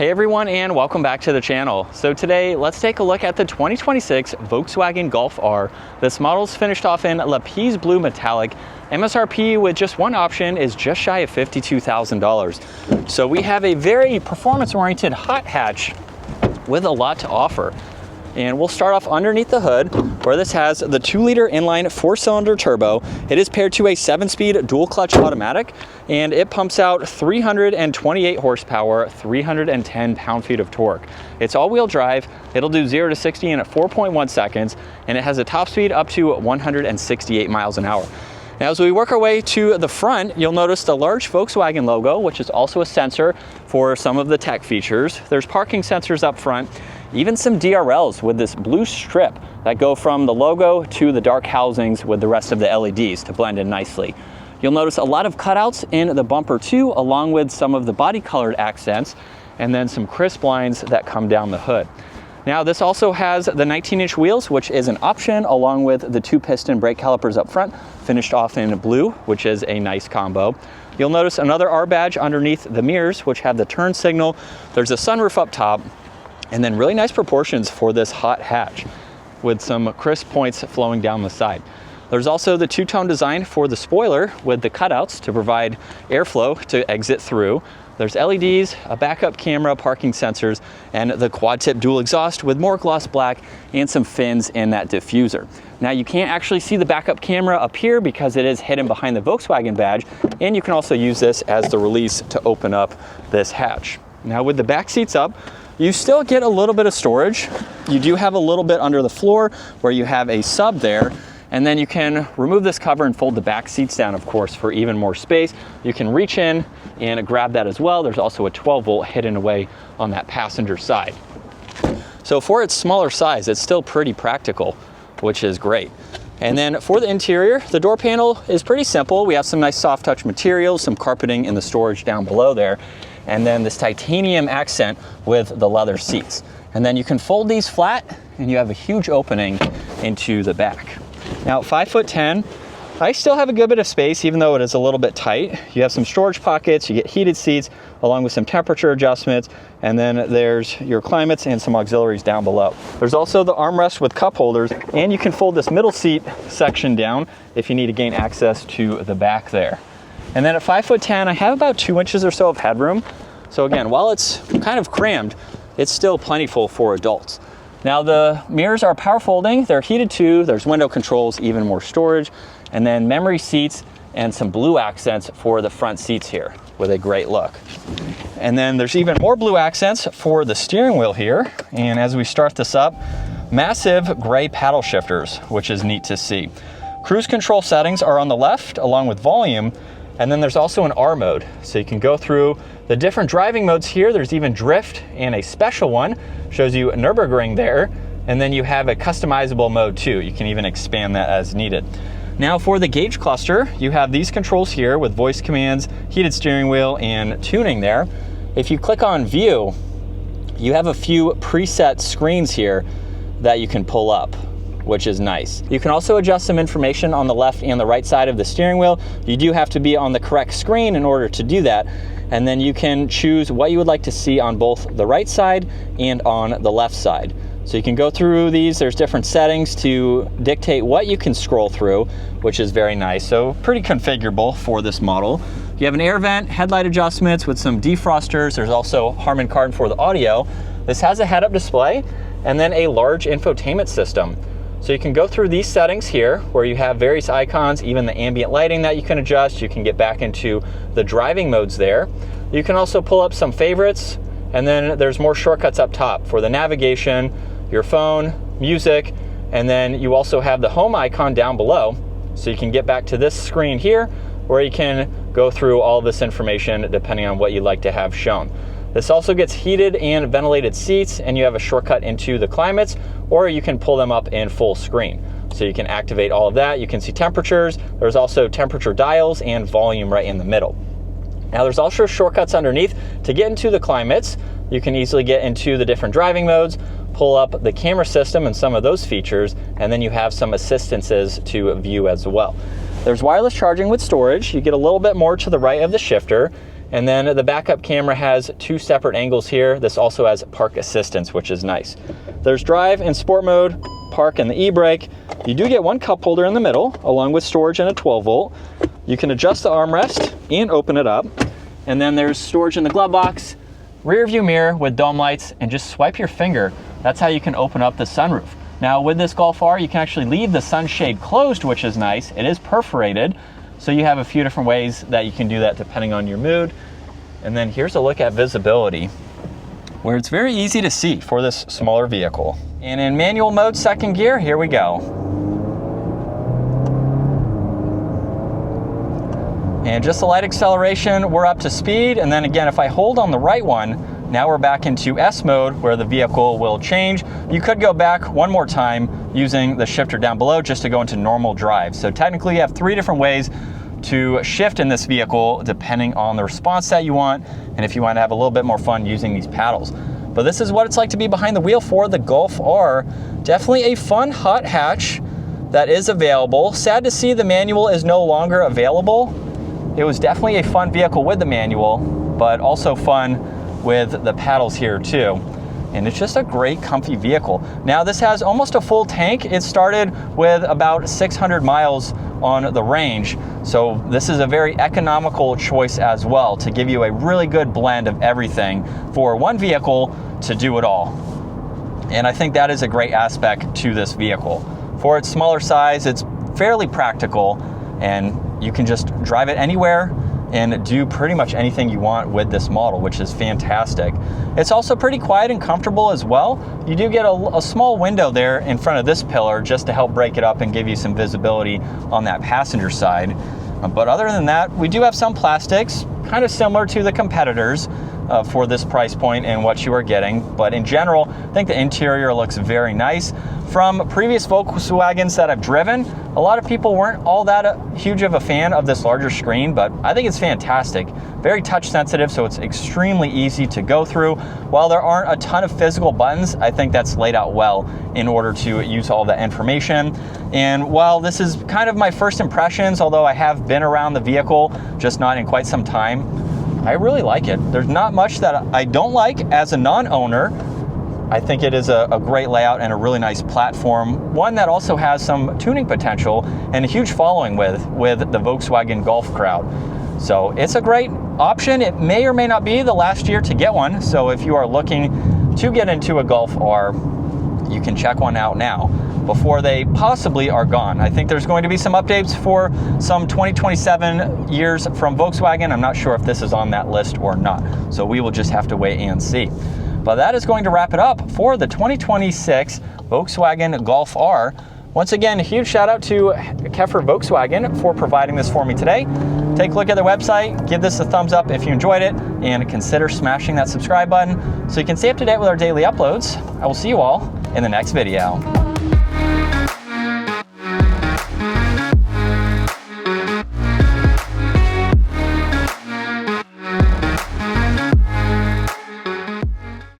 Hey everyone, and welcome back to the channel. So today, let's take a look at the 2026 Volkswagen Golf R. This model's finished off in Lapis Blue Metallic. MSRP with just one option is just shy of $52,000. So we have a very performance-oriented hot hatch with a lot to offer. And we'll start off underneath the hood, where this has the 2-liter inline 4-cylinder turbo. It is paired to a 7-speed dual clutch automatic, and it pumps out 328 horsepower, 310 pound-feet of torque. It's all-wheel drive. It'll do 0 to 60 in 4.1 seconds, and it has a top speed up to 168 miles an hour. Now, as we work our way to the front, you'll notice the large Volkswagen logo, which is also a sensor for some of the tech features. There's parking sensors up front, even some DRLs with this blue strip that go from the logo to the dark housings with the rest of the LEDs to blend in nicely. You'll notice a lot of cutouts in the bumper too, along with some of the body colored accents, and then some crisp lines that come down the hood. Now, this also has the 19-inch wheels, which is an option, along with the 2-piston brake calipers up front, finished off in blue, which is a nice combo. You'll notice another R badge underneath the mirrors, which have the turn signal. There's a sunroof up top, and then really nice proportions for this hot hatch with some crisp points flowing down the side. There's also the two-tone design for the spoiler with the cutouts to provide airflow to exit through. There's LEDs, a backup camera, parking sensors, and the quad-tip dual exhaust with more gloss black and some fins in that diffuser. Now, you can't actually see the backup camera up here because it is hidden behind the Volkswagen badge, and you can also use this as the release to open up this hatch. Now, with the back seats up, you still get a little bit of storage. You do have a little bit under the floor where you have a sub there, and then you can remove this cover and fold the back seats down, of course, for even more space. You can reach in and grab that as well. There's also a 12-volt hidden away on that passenger side. So for its smaller size, it's still pretty practical, which is great. And then for the interior, the door panel is pretty simple. We have some nice soft touch materials, some carpeting in the storage down below there, and then this titanium accent with the leather seats. And then you can fold these flat, and you have a huge opening into the back. Now, 5'10", I still have a good bit of space, even though it is a little bit tight. You have some storage pockets, you get heated seats, along with some temperature adjustments, and then there's your climates and some auxiliaries down below. There's also the armrest with cup holders, and you can fold this middle seat section down if you need to gain access to the back there. And then at 5'10", I have about 2 inches or so of headroom. So again, while it's kind of crammed, it's still plentiful for adults. Now, the mirrors are power folding, they're heated too, there's window controls, even more storage, and then memory seats and some blue accents for the front seats here with a great look. And then there's even more blue accents for the steering wheel here. And as we start this up, massive gray paddle shifters, which is neat to see. Cruise control settings are on the left along with volume. And then there's also an R mode, so you can go through the different driving modes here. There's even drift and a special one, shows you Nürburgring there, and then you have a customizable mode too. You can even expand that as needed. Now, for the gauge cluster, you have these controls here with voice commands, heated steering wheel, and tuning there. If you click on view, you have a few preset screens here that you can pull up, which is nice. You can also adjust some information on the left and the right side of the steering wheel. You do have to be on the correct screen in order to do that. And then you can choose what you would like to see on both the right side and on the left side. So you can go through these. There's different settings to dictate what you can scroll through, which is very nice. So pretty configurable for this model. You have an air vent, headlight adjustments with some defrosters. There's also Harman Kardon for the audio. This has a head-up display and then a large infotainment system. So you can go through these settings here where you have various icons, even the ambient lighting that you can adjust. You can get back into the driving modes there. You can also pull up some favorites, and then there's more shortcuts up top for the navigation, your phone, music, and then you also have the home icon down below. So you can get back to this screen here where you can go through all this information depending on what you'd like to have shown. This also gets heated and ventilated seats, and you have a shortcut into the climates, or you can pull them up in full screen. So you can activate all of that. You can see temperatures. There's also temperature dials and volume right in the middle. Now, there's also shortcuts underneath to get into the climates. You can easily get into the different driving modes, pull up the camera system and some of those features, and then you have some assistances to view as well. There's wireless charging with storage. You get a little bit more to the right of the shifter. And then the backup camera has 2 separate angles here. This also has park assistance, which is nice. There's drive and sport mode, park and the e-brake. You do get 1 cup holder in the middle, along with storage and a 12 volt. You can adjust the armrest and open it up. And then there's storage in the glove box, rear view mirror with dome lights, and just swipe your finger. That's how you can open up the sunroof. Now with this Golf R, you can actually leave the sunshade closed, which is nice. It is perforated, so you have a few different ways that you can do that depending on your mood. And then here's a look at visibility, where it's very easy to see for this smaller vehicle. And in manual mode, 2nd gear, here we go. And just a light acceleration, we're up to speed. And then again, if I hold on the right one, now we're back into S mode where the vehicle will change. You could go back one more time using the shifter down below just to go into normal drive. So technically you have 3 different ways to shift in this vehicle depending on the response that you want and if you want to have a little bit more fun using these paddles. But this is what it's like to be behind the wheel for the Golf R. Definitely a fun hot hatch that is available. Sad to see the manual is no longer available. It was definitely a fun vehicle with the manual, but also fun with the paddles here too. And it's just a great comfy vehicle. Now this has almost a full tank. It started with about 600 miles on the range. So this is a very economical choice as well to give you a really good blend of everything for one vehicle to do it all. And I think that is a great aspect to this vehicle. For its smaller size, it's fairly practical and you can just drive it anywhere and do pretty much anything you want with this model, which is fantastic. It's also pretty quiet and comfortable as well. You do get a small window there in front of this pillar just to help break it up and give you some visibility on that passenger side. But other than that, we do have some plastics, kind of similar to the competitors for this price point and what you are getting. But in general, I think the interior looks very nice. From previous Volkswagens that I've driven, a lot of people weren't all that huge of a fan of this larger screen, but I think it's fantastic. Very touch sensitive, so it's extremely easy to go through. While there aren't a ton of physical buttons, I think that's laid out well in order to use all that information. And while this is kind of my first impressions, although I have been around the vehicle, just not in quite some time, I really like it. There's not much that I don't like as a non-owner. I think it is a great layout and a really nice platform, one that also has some tuning potential and a huge following with the Volkswagen Golf crowd. So it's a great option. It may or may not be the last year to get one. So if you are looking to get into a Golf R, you can check one out now before they possibly are gone. I think there's going to be some updates for some 2027 years from Volkswagen. I'm not sure if this is on that list or not. So we will just have to wait and see. But that is going to wrap it up for the 2026 Volkswagen Golf R. Once again, a huge shout out to FOURR Volkswagen for providing this for me today. Take a look at their website, give this a thumbs up if you enjoyed it, and consider smashing that subscribe button so you can stay up to date with our daily uploads. I will see you all in the next video.